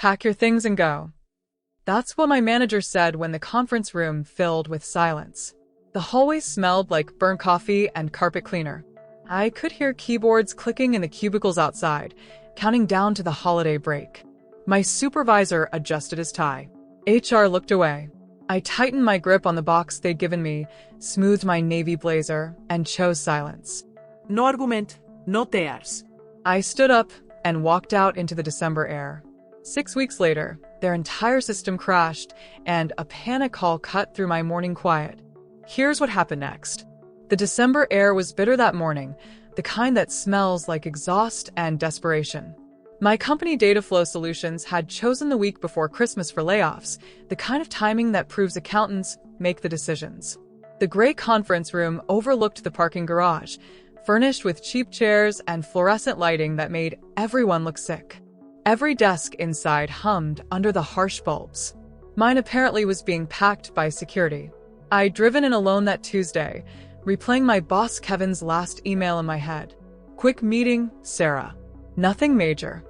Pack your things and go. That's what my manager said when the conference room filled with silence. The hallway smelled like burnt coffee and carpet cleaner. I could hear keyboards clicking in the cubicles outside, counting down to the holiday break. My supervisor adjusted his tie. HR looked away. I tightened my grip on the box they'd given me, smoothed my navy blazer, and chose silence. No argument, no tears. I stood up and walked out into the December air. 6 weeks later, their entire system crashed, and a panic call cut through my morning quiet. Here's what happened next. The December air was bitter that morning, the kind that smells like exhaust and desperation. My company Dataflow Solutions had chosen the week before Christmas for layoffs, the kind of timing that proves accountants make the decisions. The gray conference room overlooked the parking garage, furnished with cheap chairs and fluorescent lighting that made everyone look sick. Every desk inside hummed under the harsh bulbs. Mine apparently was being packed by security. I'd driven in alone that Tuesday, replaying my boss Kevin's last email in my head. Quick meeting, Sarah. Nothing major.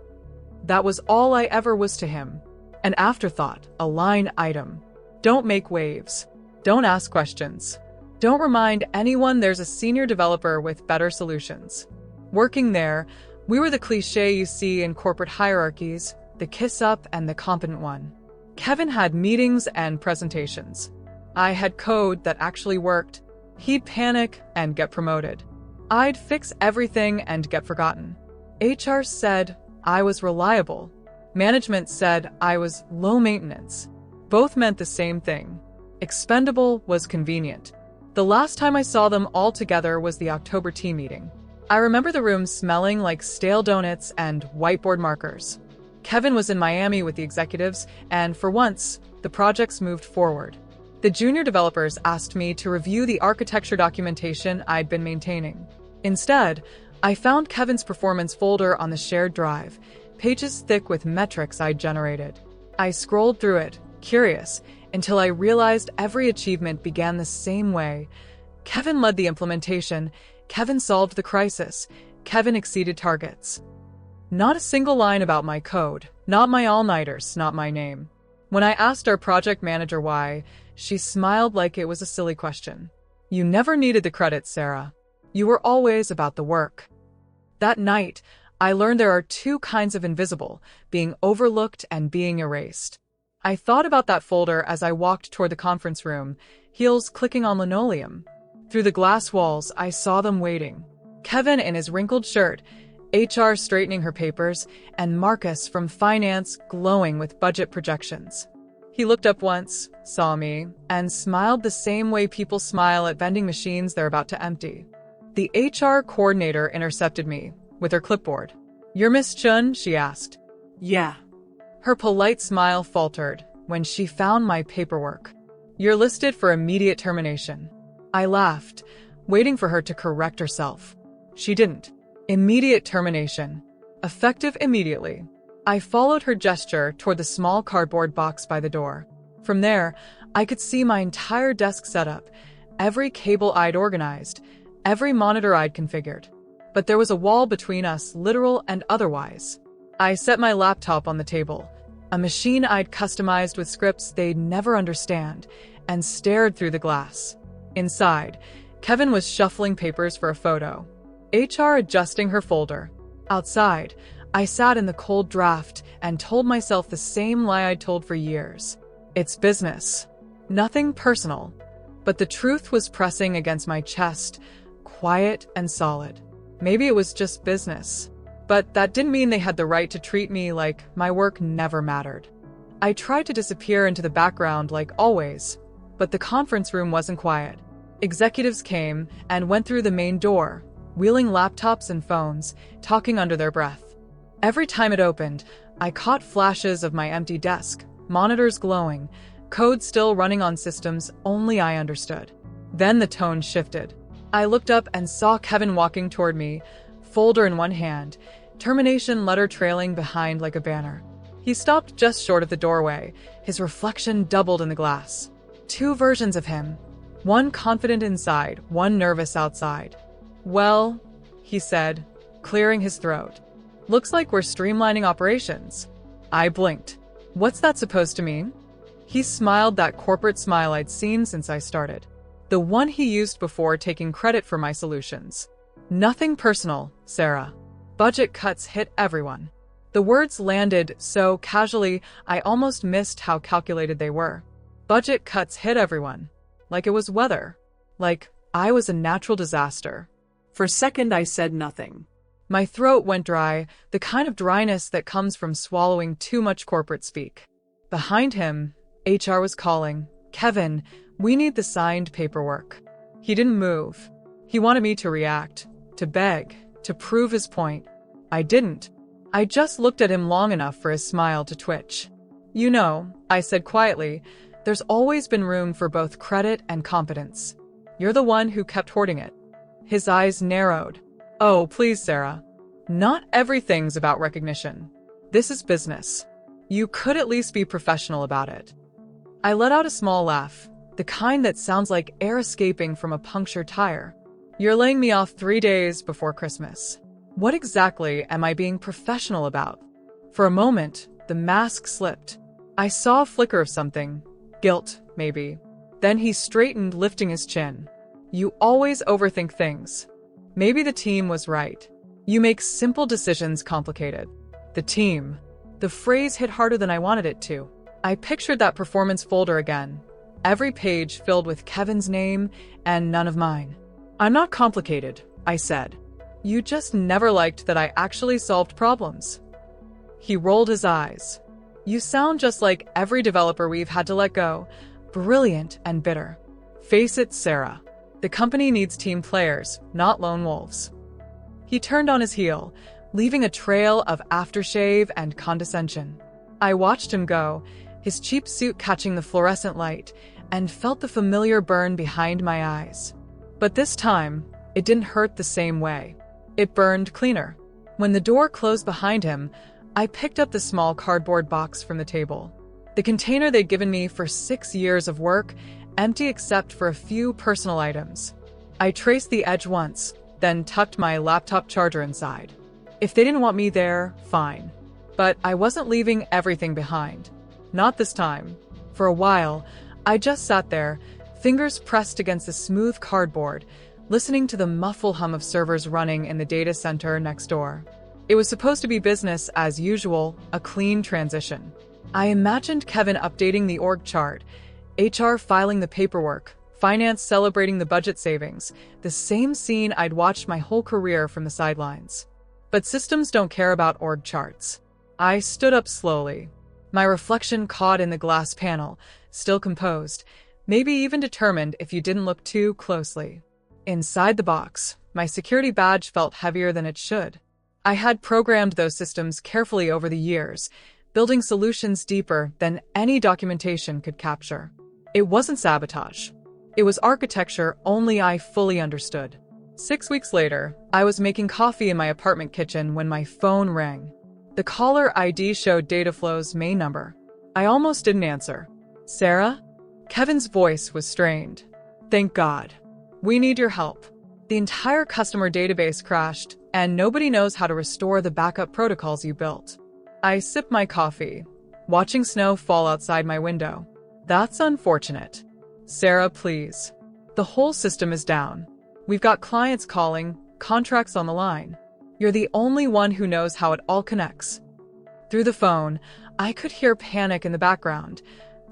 That was all I ever was to him. An afterthought, a line item. Don't make waves. Don't ask questions. Don't remind anyone there's a senior developer with better solutions. Working there, we were the cliché you see in corporate hierarchies, the kiss up and the competent one. Kevin had meetings and presentations. I had code that actually worked. He'd panic and get promoted. I'd fix everything and get forgotten. HR said I was reliable. Management said I was low maintenance. Both meant the same thing. Expendable was convenient. The last time I saw them all together was the October tea meeting. I remember the room smelling like stale donuts and whiteboard markers. Kevin was in Miami with the executives, and for once, the projects moved forward. The junior developers asked me to review the architecture documentation I'd been maintaining. Instead, I found Kevin's performance folder on the shared drive, pages thick with metrics I'd generated. I scrolled through it, curious, until I realized every achievement began the same way. Kevin led the implementation. Kevin solved the crisis. Kevin exceeded targets. Not a single line about my code, not my all-nighters, not my name. When I asked our project manager why, she smiled like it was a silly question. You never needed the credit, Sarah. You were always about the work. That night, I learned there are two kinds of invisible, being overlooked and being erased. I thought about that folder as I walked toward the conference room, heels clicking on linoleum. Through the glass walls, I saw them waiting. Kevin in his wrinkled shirt, HR straightening her papers, and Marcus from finance glowing with budget projections. He looked up once, saw me, and smiled the same way people smile at vending machines they're about to empty. The HR coordinator intercepted me with her clipboard. "You're Miss Chun?" she asked. Yeah. Her polite smile faltered when she found my paperwork. "You're listed for immediate termination." I laughed, waiting for her to correct herself. She didn't. Immediate termination. Effective immediately. I followed her gesture toward the small cardboard box by the door. From there, I could see my entire desk setup, every cable I'd organized, every monitor I'd configured. But there was a wall between us, literal and otherwise. I set my laptop on the table, a machine I'd customized with scripts they'd never understand, and stared through the glass. Inside, Kevin was shuffling papers for a photo. HR adjusting her folder. Outside, I sat in the cold draft and told myself the same lie I'd told for years. It's business. Nothing personal. But the truth was pressing against my chest, quiet and solid. Maybe it was just business. But that didn't mean they had the right to treat me like my work never mattered. I tried to disappear into the background like always, but the conference room wasn't quiet. Executives came and went through the main door, wheeling laptops and phones, talking under their breath. Every time it opened, I caught flashes of my empty desk, monitors glowing, code still running on systems only I understood. Then the tone shifted. I looked up and saw Kevin walking toward me, folder in one hand, termination letter trailing behind like a banner. He stopped just short of the doorway, his reflection doubled in the glass. Two versions of him, one confident inside, one nervous outside. "Well," he said, clearing his throat. "Looks like we're streamlining operations." I blinked. What's that supposed to mean? He smiled that corporate smile I'd seen since I started. The one he used before taking credit for my solutions. Nothing personal, Sarah. Budget cuts hit everyone. The words landed so casually, I almost missed how calculated they were. Budget cuts hit everyone. Like it was weather. Like I was a natural disaster. For a second, I said nothing. My throat went dry, the kind of dryness that comes from swallowing too much corporate speak. Behind him, HR was calling, "Kevin, we need the signed paperwork." He didn't move. He wanted me to react, to beg, to prove his point. I didn't. I just looked at him long enough for his smile to twitch. "You know," I said quietly, "there's always been room for both credit and competence. You're the one who kept hoarding it." His eyes narrowed. "Oh, please, Sarah. Not everything's about recognition. This is business. You could at least be professional about it." I let out a small laugh, the kind that sounds like air escaping from a punctured tire. "You're laying me off 3 days before Christmas. What exactly am I being professional about?" For a moment, the mask slipped. I saw a flicker of something. Guilt, maybe. Then he straightened, lifting his chin. "You always overthink things. Maybe the team was right. You make simple decisions complicated." The team. The phrase hit harder than I wanted it to. I pictured that performance folder again. Every page filled with Kevin's name and none of mine. "I'm not complicated," I said. "You just never liked that I actually solved problems." He rolled his eyes. "You sound just like every developer we've had to let go. Brilliant and bitter. Face it, Sarah. The company needs team players, not lone wolves." He turned on his heel, leaving a trail of aftershave and condescension. I watched him go, his cheap suit catching the fluorescent light, and felt the familiar burn behind my eyes. But this time, it didn't hurt the same way. It burned cleaner. When the door closed behind him, I picked up the small cardboard box from the table. The container they'd given me for 6 years of work, empty except for a few personal items. I traced the edge once, then tucked my laptop charger inside. If they didn't want me there, fine. But I wasn't leaving everything behind. Not this time. For a while, I just sat there, fingers pressed against the smooth cardboard, listening to the muffled hum of servers running in the data center next door. It was supposed to be business as usual, a clean transition. I imagined Kevin updating the org chart, HR filing the paperwork, finance celebrating the budget savings, the same scene I'd watched my whole career from the sidelines. But systems don't care about org charts. I stood up slowly, my reflection caught in the glass panel, still composed, maybe even determined if you didn't look too closely. Inside the box, my security badge felt heavier than it should. I had programmed those systems carefully over the years, building solutions deeper than any documentation could capture. It wasn't sabotage. It was architecture only I fully understood. 6 weeks later, I was making coffee in my apartment kitchen when my phone rang. The caller ID showed Dataflow's main number. I almost didn't answer. "Sarah?" Kevin's voice was strained. "Thank God. We need your help. The entire customer database crashed, and nobody knows how to restore the backup protocols you built." I sipped my coffee, watching snow fall outside my window. "That's unfortunate. Sarah, please. The whole system is down. We've got clients calling, contracts on the line. You're the only one who knows how it all connects." Through the phone, I could hear panic in the background.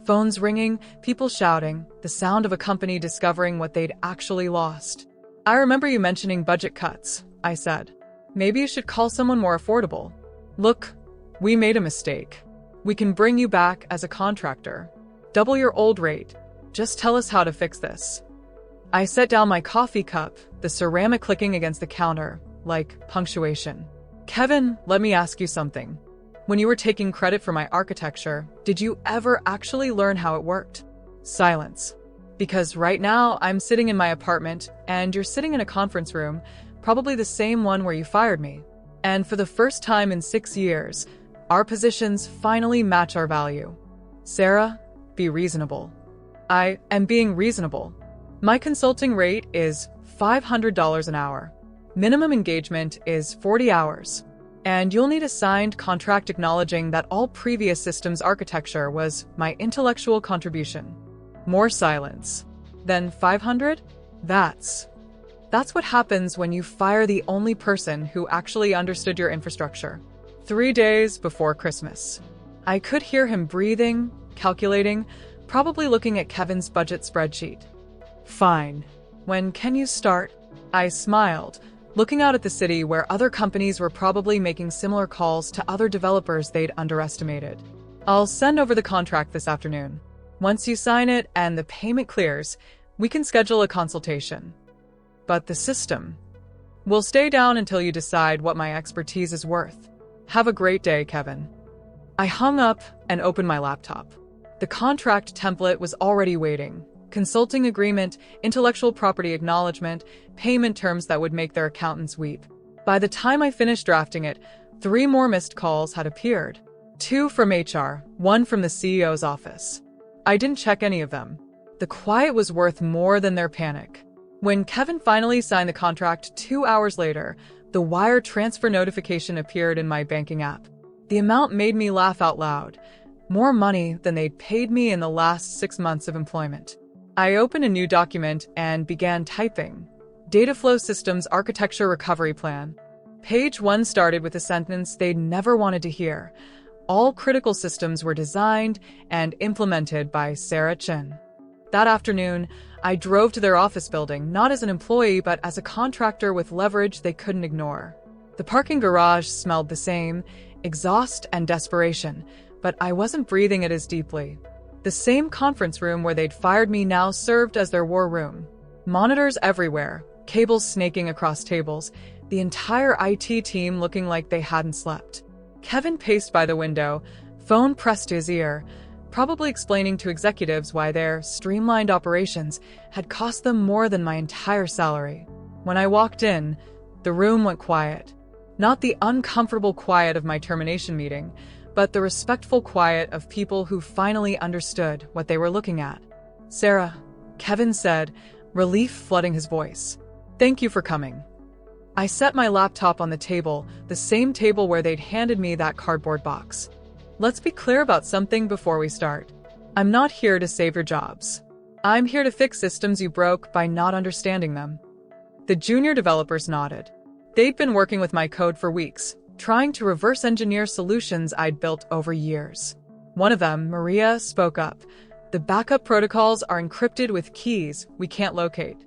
Phones ringing, people shouting, the sound of a company discovering what they'd actually lost. "I remember you mentioning budget cuts," I said. "Maybe you should call someone more affordable." "Look, we made a mistake. We can bring you back as a contractor. Double your old rate. Just tell us how to fix this." I set down my coffee cup, the ceramic clicking against the counter, like punctuation. "Kevin, let me ask you something. When you were taking credit for my architecture, did you ever actually learn how it worked?" Silence. "Because right now I'm sitting in my apartment and you're sitting in a conference room, probably the same one where you fired me. And for the first time in 6 years, our positions finally match our value. Sarah, be reasonable." "I am being reasonable. My consulting rate is $500 an hour. Minimum engagement is 40 hours. And you'll need a signed contract acknowledging that all previous systems architecture was my intellectual contribution. More silence. Then 500? That's what happens when you fire the only person who actually understood your infrastructure. 3 days before Christmas. I could hear him breathing, calculating, probably looking at Kevin's budget spreadsheet. Fine. When can you start? I smiled, looking out at the city where other companies were probably making similar calls to other developers they'd underestimated. I'll send over the contract this afternoon. Once you sign it and the payment clears, we can schedule a consultation. But the system. We'll stay down until you decide what my expertise is worth. Have a great day, Kevin. I hung up and opened my laptop. The contract template was already waiting. Consulting agreement, intellectual property acknowledgement, payment terms that would make their accountants weep. By the time I finished drafting it, 3 more missed calls had appeared. 2 from HR, 1 from the CEO's office. I didn't check any of them. The quiet was worth more than their panic. When Kevin finally signed the contract 2 hours later, the wire transfer notification appeared in my banking app. The amount made me laugh out loud. More money than they'd paid me in the last 6 months of employment. I opened a new document and began typing. Data Flow Systems Architecture Recovery Plan. Page 1 started with a sentence they'd never wanted to hear. All critical systems were designed and implemented by Sarah Chin. That afternoon, I drove to their office building, not as an employee, but as a contractor with leverage they couldn't ignore. The parking garage smelled the same, exhaust and desperation, but I wasn't breathing it as deeply. The same conference room where they'd fired me now served as their war room. Monitors everywhere, cables snaking across tables, the entire IT team looking like they hadn't slept. Kevin paced by the window, phone pressed to his ear, probably explaining to executives why their streamlined operations had cost them more than my entire salary. When I walked in, the room went quiet. Not the uncomfortable quiet of my termination meeting, but the respectful quiet of people who finally understood what they were looking at. "Sarah," Kevin said, relief flooding his voice. "Thank you for coming." I set my laptop on the table, the same table where they'd handed me that cardboard box. "Let's be clear about something before we start. I'm not here to save your jobs. I'm here to fix systems you broke by not understanding them." The junior developers nodded. They'd been working with my code for weeks, trying to reverse engineer solutions I'd built over years. One of them, Maria, spoke up. "The backup protocols are encrypted with keys we can't locate."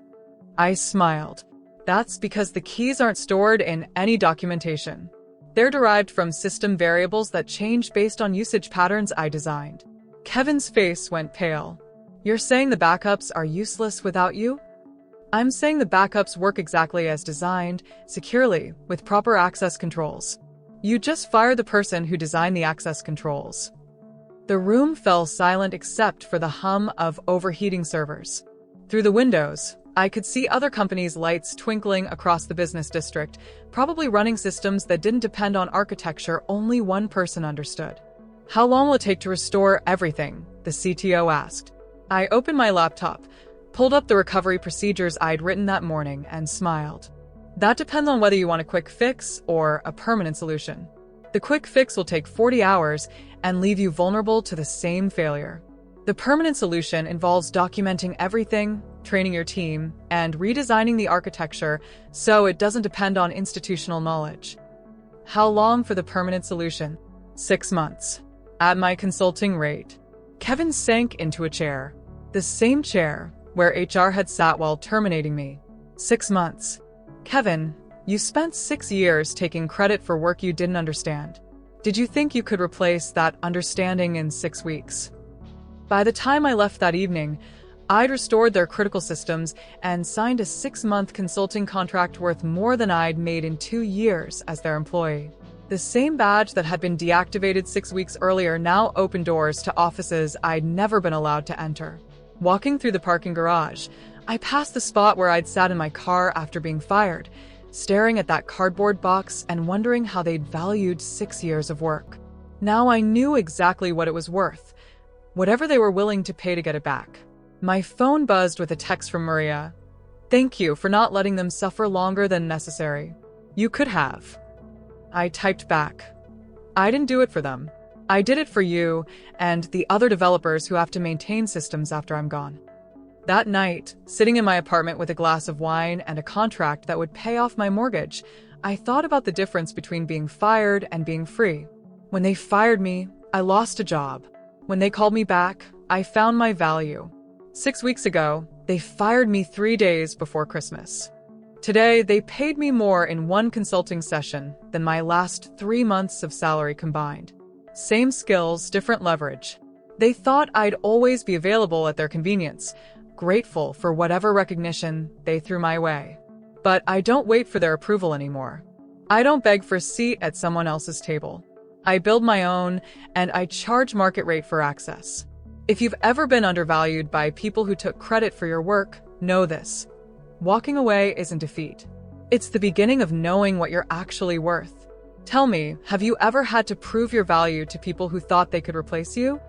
I smiled. "That's because the keys aren't stored in any documentation. They're derived from system variables that change based on usage patterns I designed." Kevin's face went pale. "You're saying the backups are useless without you?" "I'm saying the backups work exactly as designed, securely, with proper access controls. You just fired the person who designed the access controls." The room fell silent except for the hum of overheating servers. Through the windows, I could see other companies' lights twinkling across the business district, probably running systems that didn't depend on architecture only one person understood. "How long will it take to restore everything?" the CTO asked. I opened my laptop, pulled up the recovery procedures I'd written that morning, and smiled. "That depends on whether you want a quick fix or a permanent solution. The quick fix will take 40 hours and leave you vulnerable to the same failure. The permanent solution involves documenting everything, training your team, and redesigning the architecture so it doesn't depend on institutional knowledge." "How long for the permanent solution?" 6 months. At my consulting rate. Kevin sank into a chair. The same chair where HR had sat while terminating me. 6 months. "Kevin, you spent 6 years taking credit for work you didn't understand. Did you think you could replace that understanding in 6 weeks?" By the time I left that evening, I'd restored their critical systems and signed a 6-month consulting contract worth more than I'd made in 2 years as their employee. The same badge that had been deactivated 6 weeks earlier now opened doors to offices I'd never been allowed to enter. Walking through the parking garage, I passed the spot where I'd sat in my car after being fired, staring at that cardboard box and wondering how they'd valued 6 years of work. Now I knew exactly what it was worth, whatever they were willing to pay to get it back. My phone buzzed with a text from Maria. "Thank you for not letting them suffer longer than necessary. You could have." I typed back. I didn't do it for them. I did it for you and the other developers who have to maintain systems after I'm gone. That night, sitting in my apartment with a glass of wine and a contract that would pay off my mortgage, I thought about the difference between being fired and being free. When they fired me, I lost a job. When they called me back, I found my value. 6 weeks ago, they fired me 3 days before Christmas. Today, they paid me more in one consulting session than my last 3 months of salary combined. Same skills, different leverage. They thought I'd always be available at their convenience, grateful for whatever recognition they threw my way. But I don't wait for their approval anymore. I don't beg for a seat at someone else's table. I build my own, and I charge market rate for access. If you've ever been undervalued by people who took credit for your work, know this. Walking away isn't defeat. It's the beginning of knowing what you're actually worth. Tell me, have you ever had to prove your value to people who thought they could replace you?